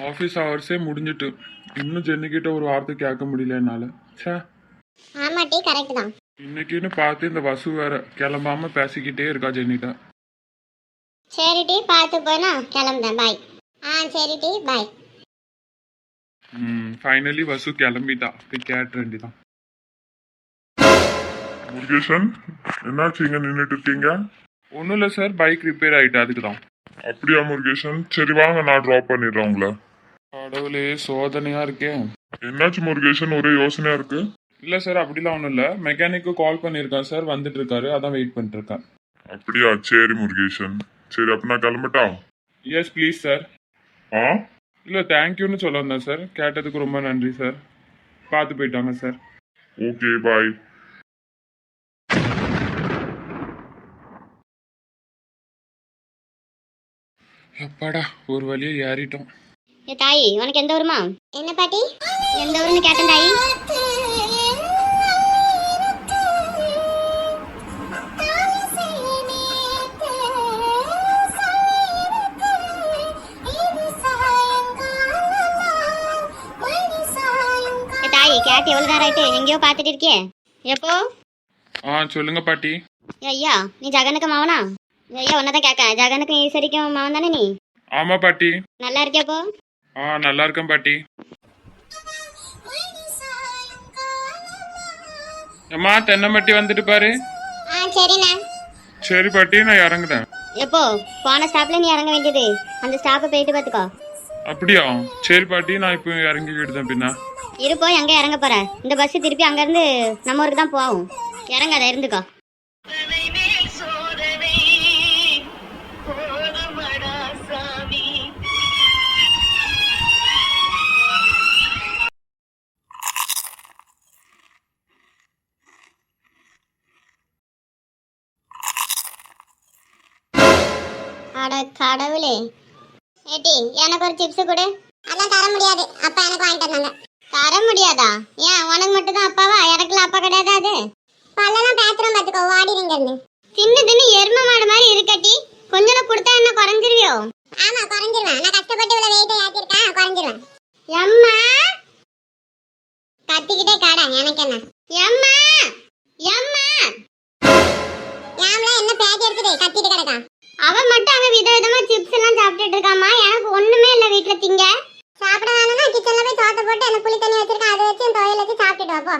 Office ஹவர்ஸே முடிஞ்சிட்டு இன்னும் ஜென்னிக்கிட்ட ஒரு வார்த்தை கேட்க முடியல என்னால. சே, ஆமாட்டி கரெக்ட் தான். இன்னைக்குன்னு பார்த்து இந்த வசு வேற கிளம்பாம பேசிக்கிட்டே இருக்கா ஜென்னிட்ட. சரிட்டி பார்த்து போனா கிளம்புதேன், பாய். சரிட்டி பாய். ஃபைனலி வசு கிளம்பிட்டா. போய் கேட்ட வேண்டிதான். முருகேசன், என்னாச்சு இங்க நின்றுட்டு இருக்கீங்க? ஒன்றும் இல்லை சார், பைக் ரிப்பேர் ஆகிட்டு, அதுக்கு தான். அப்படியா முருகேசன், சரி வாங்க நான் ட்ராப் பண்ணிடுறேன் உங்களை. கடவுளே, சோதனையா இருக்கே. என்னாச்சு முருகேசன், ஒரே யோசனையா இருக்கு? இல்லை சார், அப்படிலாம் ஒன்றும் இல்லை. மெக்கானிக்கு கால் பண்ணியிருக்கேன் சார், வந்துட்டு இருக்காரு, அதான் வெயிட் பண்ணிட்டு இருக்கேன். அப்படியா, சரி முருகேசன். சரி அப்ப நான் கிளம்பட்டா? Yes please sir. இல்லை தேங்க்யூன்னு சொல்ல வந்தேன் சார். கேட்டதுக்கு ரொம்ப நன்றி சார். பார்த்து போயிட்டாங்க சார். Okay bye. அப்பாடா, ஒரு வழியை ஏறிட்டோம். ஏ தாயி, உனக்கு எந்த ஊருமா? என்ன பாட்டி, எந்த ஊருன்னு கேட்டேன் தாயி. தாயி கேட்டு எவ்வளவு நேரம் ஆயிட்டு? எங்கேயோ பாத்துட்டு இருக்கே, எப்போ? சொல்லுங்க பாட்டி. ஐயா, நீ ஜகனுக்கு மாவனா? ஐயா உன்னதான் கேட்க, ஜகனுக்கு ஈஸ்வரிக்கும் மாவன் தானே நீ? ஆமா பாட்டி. நல்லா இருக்கியாப்போ? நல்லா இருக்கேன் பாட்டி. அம்மா, தென்னம்பட்டி வந்துட்டு பாரு. சரிண்ணா. சரி பாட்டி, நான் இறங்குறேன். எப்போ? போன ஸ்டாப்ல நீ இறங்க வேண்டியது, அந்த ஸ்டாப்பை போயிட்டு பாத்துக்கோ. அப்படியா? சரி பாட்டி, நான் இப்போ இறங்கிக்கிட்டு பின்னா. இருப்போம், எங்க இறங்க போற? இந்த பஸ் திருப்பி அங்க இருந்து நம்ம ஊருக்கு தான் போகும். இறங்காத, இருந்துக்கோ. அட கடவுளே. ஏட்டி, எனக்கு ஒரு சிப்ஸ் கொடு. அதெல்லாம் தர முடியாது, அப்பா எனக்கு வாங்கிட்டு வந்தாங்க. தர முடியாதா? ஏன், உனக்கு மட்டும் தான் அப்பாவா? எனக்குலாம் அப்பா கிடையாது. அது பல்லெல்லாம் பேத்துறோம் பாத்துக்கோ, வாடிடுங்க. தின்னு தின்னு எரும மாடு மாதிரி இருக்கட்டி, கொஞ்சம் கொடுத்தா என்ன குறைஞ்சிருவியோ? ஆமா குறைஞ்சிருவேன், நான் கஷ்டப்பட்டு இவ்வளவு வெயிட் ஏத்திருக்கேன், குறைஞ்சிருவேன். எம்மா கத்திக்கிட்டே காடா, எனக்கு என்ன? எம்மா எம்மா யாம்ல என்ன பேக் எடுத்துட்டு கத்திட்டு கிடக்கா? அவன் மட்டும் அங்க விதவிதமா சிப்ஸ் எல்லாம் சாப்பிட்டுட்டு இருக்காமா. எனக்கு ஒண்ணுமே இல்ல வீட்ல திங்க. சாப்பிட வேணும்னா கிச்சன்ல போய் தோட்ட போட்டு எனக்கு புளி தண்ணி வச்சிருக்கேன், அதை வச்சு துவையல் வச்சு சாப்பிட்டுட்டு வா போ.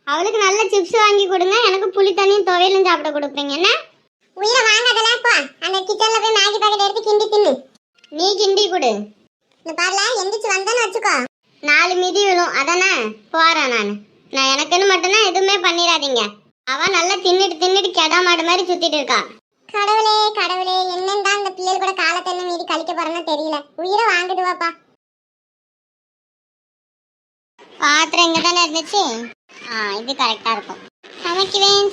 அவளுக்கு நல்ல சிப்ஸ் வாங்கி கொடுங்க, எனக்கு புளி தண்ணியும் துவையலும் சாப்பிட கொடுப்பீங்க. என்ன உயிரை வாங்காதல, போ அந்த கிச்சன்ல போய் மேகி பாக்கெட் எடுத்து கிண்டி தின்னு. நீ கிண்டி கொடு. இந்த பாருல, எந்திரிச்சு வந்தேன்னு வச்சுக்கோ, 4 மிதி விழும். அதானே போறேன் நான் எனக்குன்னு மட்டும்தான் எதுவுமே பண்ணிடாதீங்க. அவ நல்லா தின்னுட்டு தின்னுட்டு கெடா மாடு மாதிரி சுத்திட்டு இருக்கா. கடவுளே கடவுளே, என்னன்னு தான் இந்த பிள்ளைகள் கூட காலத்தை என்ன மீறி கழிக்க போறேன்னு தெரியல. உயிரை வாங்கிடுவாப்பா. பாத்திரம் இங்க தானே இருந்துச்சு. இது கரெக்டா இருக்கும்.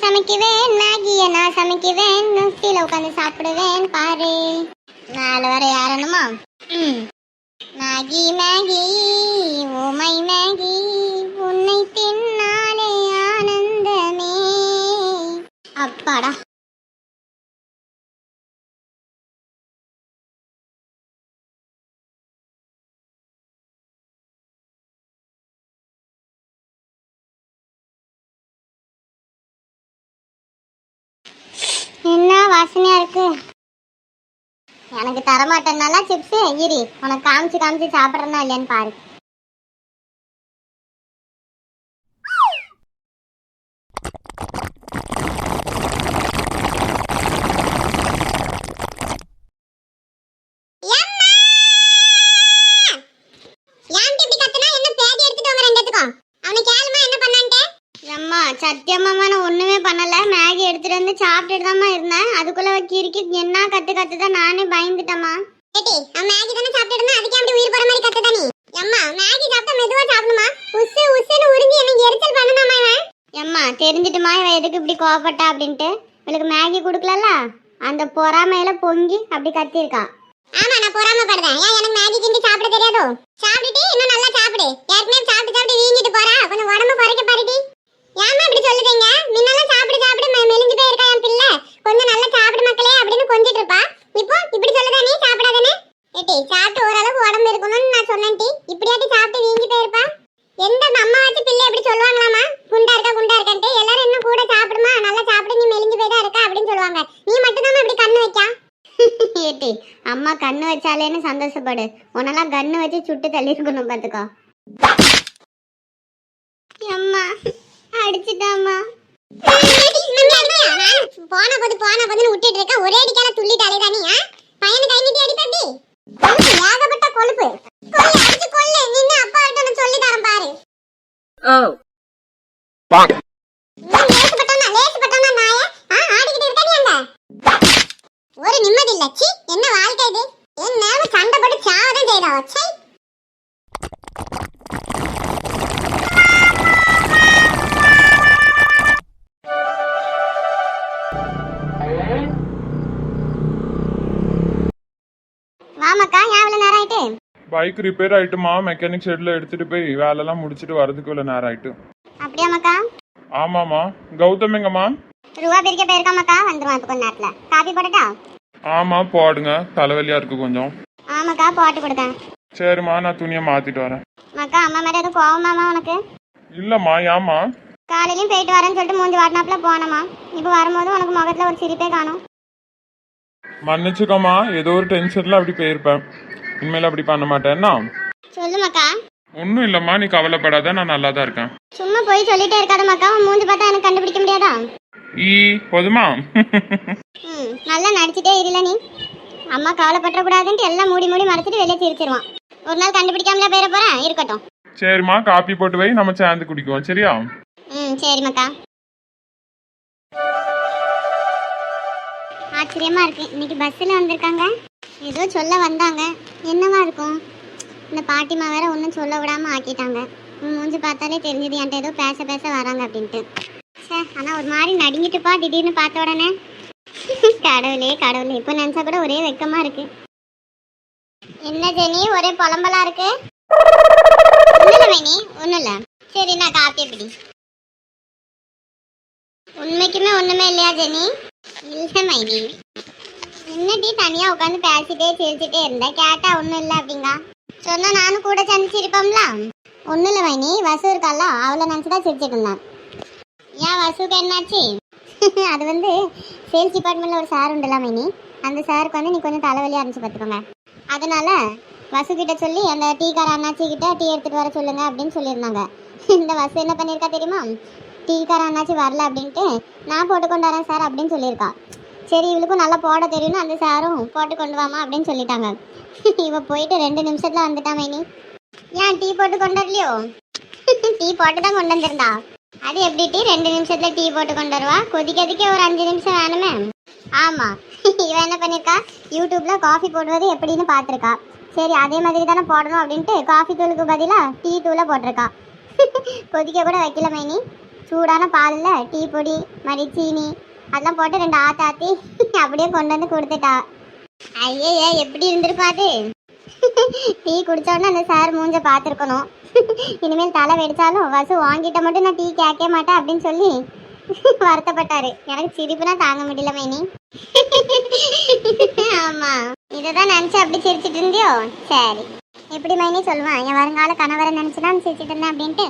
சமைக்குவேன் மேகிய நான் சமைக்குவேன், நொட்டில உட்காந்து சாப்பிடுவேன் பாரு. நாலு வர யாரணுமா? மேகி மேகி ஓமை மேகி, உன்னை தின்னாலே ஆனந்தமே. அப்பாடா. என்ன வாசனையா இருக்கு? எனக்கு தரமாட்டேன்னால சிப்ஸ் இரி, உனக்கு காமிச்சு காமிச்சு சாப்பிட்றனா இல்லையான்னு பாரு. சத்தியமா நான் ஒண்ணுமே பண்ணல, மேகி எடுத்துட்டு வந்து சாப்பிட்டுட்டு தான் இருந்தேன். அதுக்குள்ள கிறுக்கி என்ன கத்துதான், நானே பயந்துட்டேம்மா. ஏடி, மேகி தானே சாப்பிட்டுட்டு இருந்தேன், அதுக்கு அப்படி உயிர் போற மாதிரி கத்துதா நீ? அம்மா, மேகி சாப்பிட்டா மெதுவா சாப்பிடுமா, உஸ்ஸு உஸ்ஸுன்னு உறிஞ்சி எனக்கு எரிச்சல் பண்ணனாமா இவன். அம்மா தெரிஞ்சிட்டுமா இவன் எதுக்கு இப்படி கோவப்பட்டா அப்படின்ட்டு. இவளுக்கு மேகி கொடுக்கலல்ல, அந்த பொறாமையில பொங்கி அப்படி கத்திருக்கா. ஆமா நான் பொறாமைப்படுறேன். ஏன் எனக்கு மேகி கிண்டி சாப்பிட தெரியாதோ? சாப்பிட்டுட்டு இன்னும் நல்லா சாப்பிடு. ஏற்கனவே சாப்பிட்டு வீங்கிட்டு போறா. கொஞ்சம் உடம்பு குறைக்க பாருடி. ஏமா இப்படி சொல்லுதீங்க? முன்னெல்லாம் சாப்பிட்டு மெலிஞ்சு போயிருக்கா என் பிள்ளை. கொஞ்சம் நல்லா சாப்பிடு மக்களே அப்படின்னு கொஞ்சிட்டு இருப்பா. இப்போ இப்படி சொல்லுதா நீ சாப்பிடாதேன்னு? ஏட்டி சாப்பிட்டு ஓரளவுக்கு உடம்பு இருக்கணும்னு நான் சொன்னேன்டி. இப்படியாட்டி சாப்பிட்டு வீங்கி போயிருப்பா. எந்த அம்மா வச்சு பிள்ளை எப்படி சொல்லுவாங்களாமா? குண்டா இருக்கான்ட்டு எல்லாரும் இன்னும் கூட சாப்பிடுமா, நல்லா சாப்பிடு, நீ மெலிஞ்சு போய்தான் இருக்கா அப்படின்னு சொல்லுவாங்க. நீ மட்டும் தான் இப்படி கண்ணு வைக்கா? ஏட்டி அம்மா கண்ணு வச்சாலேன்னு சந்தோஷப்படு. உன்னெல்லாம் கண்ணு வச்சு சுட்டு தள்ளி இருக்கணும் பாத்துக்கோ. அம்மா அடிச்சுட்டாமா. போன போதுன்னு விட்டுட்டு இருக்க. ஒரே அடிக்கால துள்ளிட்டு அலைதானி பையனு கை நீட்டி அடிப்படி. ஏகப்பட்ட கொழுப்பு. அடிச்சு கொள்ளு. நின்னு அப்பா கிட்ட சொல்லி தரேன் பாரு. லேசுப்பட்டவனா நாயே? ஆடிக்கிட்டு இருக்க நீ அங்க. ஒரு நிம்மதி இல்ல. சி என்ன வாழ்க்கை இது? என் நேர சண்டை போட்டு சாவதான் செய்தா. சை வாமாக்கா. ஏன் இவ்வளவு நேரம் ஆயிட்டு? பைக் ரிப்பேர் ஆயிட்டுமா, மெக்கானிக் ஷெட்ல எடுத்துட்டு போய் வேலைலாம் முடிச்சிட்டு வரதுக்கு இவ்வளவு நேரம் ஆயிட்டு. அப்படியாமாக்கா? ஆமாமா. கௌதம் எங்கம்மா? ரூபா பிரிக்க போயிருக்காமாக்கா. வந்துருவான் இப்ப கொஞ்ச நேரத்துல. காபி போடட்டா? ஆமா போடுங்க, தலைவலியா இருக்கு கொஞ்சம். ஆமாக்கா போட்டு கொடுத்தேன். சரிம்மா, நான் துணியை மாத்திட்டு வரேன். மக்கா அம்மா மேல எதுவும் கோவமாமா உனக்கு? இல்லம்மா, ஏம்மா? காலையிலயும் போயிட்டு வரேன்னு சொல்லிட்டு மூஞ்சி வாட்டினாப்புல போனமா. இப்ப வரும்போது உனக்கு முகத்துல ஒரு சிரிப்பே காணும். மன்னிச்சுக்கோமா, ஏதோ ஒரு டென்ஷன்ல அப்படி போயிருப்பேன். இனிமேல் அப்படி பண்ண மாட்டேன்னா? சொல்லுமாக்கா. ஒன்றும் இல்லம்மா, நீ கவலைப்படாத, நான் நல்லா தான் இருக்கேன். சும்மா போய் சொல்லிட்டே இருக்காத மக்கா. உன் மூஞ்சி பார்த்தா எனக்கு கண்டுபிடிக்க முடியாதா? போதுமா? நல்லா நடிச்சுட்டே இருல நீ. அம்மா கவலைப்பட்ட கூடாதுன்ட்டு எல்லாம் மூடி மறைச்சிட்டு வெளியே சிரிச்சிருவான். ஒரு நாள் கண்டுபிடிக்காமல போயிட போறேன். இருக்கட்டும். சரிம்மா, காப்பி போட்டு வை, நம்ம சேர்ந்து குடிக்குவோம். சரியா? சரி மக்கா. ஆச்சரியமா இருக்கு. இன்னைக்கு பஸ்ல வந்திருக்காங்க. ஏதோ சொல்ல வந்தாங்க. என்னவா இருக்கும்? இந்த பாட்டிமா வேற ஒன்றும் சொல்ல விடாம ஆக்கிட்டாங்க. மூஞ்சி பார்த்தாலே தெரிஞ்சது என்கிட்ட ஏதோ பேச வராங்க அப்படின்ட்டு. ஆனா ஒரு மாதிரி நடுங்கிட்டுப்பா திடீர்னு பார்த்த உடனே. கடவுளே இப்போ நினைச்சா கூட ஒரே வெக்கமா இருக்கு. என்ன ஜெனி ஒரே புலம்பலா இருக்கு? ஒண்ணும் இல்ல. சரி நான் காப்பி பிடி. உண்மைக்குமே ஒண்ணுமே இல்லையா ஜெனி? இல்ல மைனி. என்னடி தனியா உட்காந்து பேசிட்டே சிரிச்சுட்டே இருந்த? கேட்டா ஒண்ணும் இல்ல அப்படிங்க. சொன்னா நானும் கூட சேர்ந்து சிரிப்போம்ல. ஒண்ணும் இல்ல மைனி, வசு இருக்கால அவளை நினைச்சுதான் சிரிச்சிட்டு இருந்தேன். ஏன் வசுக்கு என்னாச்சு? அது வந்து சேல்ஸ் டிபார்ட்மெண்ட்ல ஒரு சார் உண்டுல மைனி. அந்த சாருக்கு வந்து நீ கொஞ்சம் தலைவலியா இருந்துச்சு பார்த்துக்கோங்க. அதனால வசு கிட்ட சொல்லி அந்த டீ கார அண்ணாச்சி கிட்ட டீ எடுத்துட்டு வர சொல்லுங்க அப்படின்னு சொல்லியிருந்தாங்க. இந்த வசு என்ன பண்ணியிருக்கா தெரியுமா? டீ கார அண்ணாச்சி வரல அப்படின்ட்டு நான் போட்டு கொண்டு வரேன் சார் அப்படின்னு சொல்லியிருக்கா. சரி இவளுக்கும் நல்லா போட தெரியும்னு அந்த சாரும் போட்டு கொண்டு வாமா அப்படின்னு சொல்லிட்டாங்க. இவ போயிட்டு 2 நிமிஷத்துல வந்துட்டா மைனி. ஏன் டீ போட்டு கொண்டு வரலையோ? டீ போட்டு தான் கொண்டு வந்திருந்தா. அது எப்படி டீ 2 நிமிஷத்துல டீ போட்டு கொண்டு வருவா? கொதிக்கிறதுக்கே ஒரு 5 நிமிஷம் வேணுமே. ஆமா, இவ என்ன பண்ணிருக்கா, யூடியூப்ல காஃபி போடுவது எப்படின்னு பாத்திருக்கா. சரி அதே மாதிரி தானே போடணும் அப்படின்ட்டு காஃபி தூளுக்கு பதிலா டீ தூளை போட்டிருக்கா. கொதிக்க கூட வைக்கல மைனி. சூடான பாலில் டீ பொடி மாதிரி சீனி அதெல்லாம் போட்டு 2 ஆத்தாத்தி அப்படியே கொண்டு வந்து கொடுத்துட்டா. ஐயே எப்படி இருந்திருப்பாது. டீ குடிச்ச உடனே அந்த சார் மூஞ்ச பார்த்துருக்கணும். இனிமேல் தலை வெடிச்சாலும் வசு வாங்கிட்ட மட்டும் நான் டீ கேட்க மாட்டேன் அப்படின்னு சொல்லி வருத்தப்பட்டாரு. எனக்கு சிரிப்புனா தாங்க முடியல மைனி. ஆமா, இதைதான் நினைச்சு அப்படி சிரிச்சிட்டு இருந்தியோ? சரி, எப்படி மைனி சொல்லுவான், என் வருங்கால கணவரை நினைச்சுதான் சிரிச்சிட்டு இருந்தேன் அப்படின்ட்டு.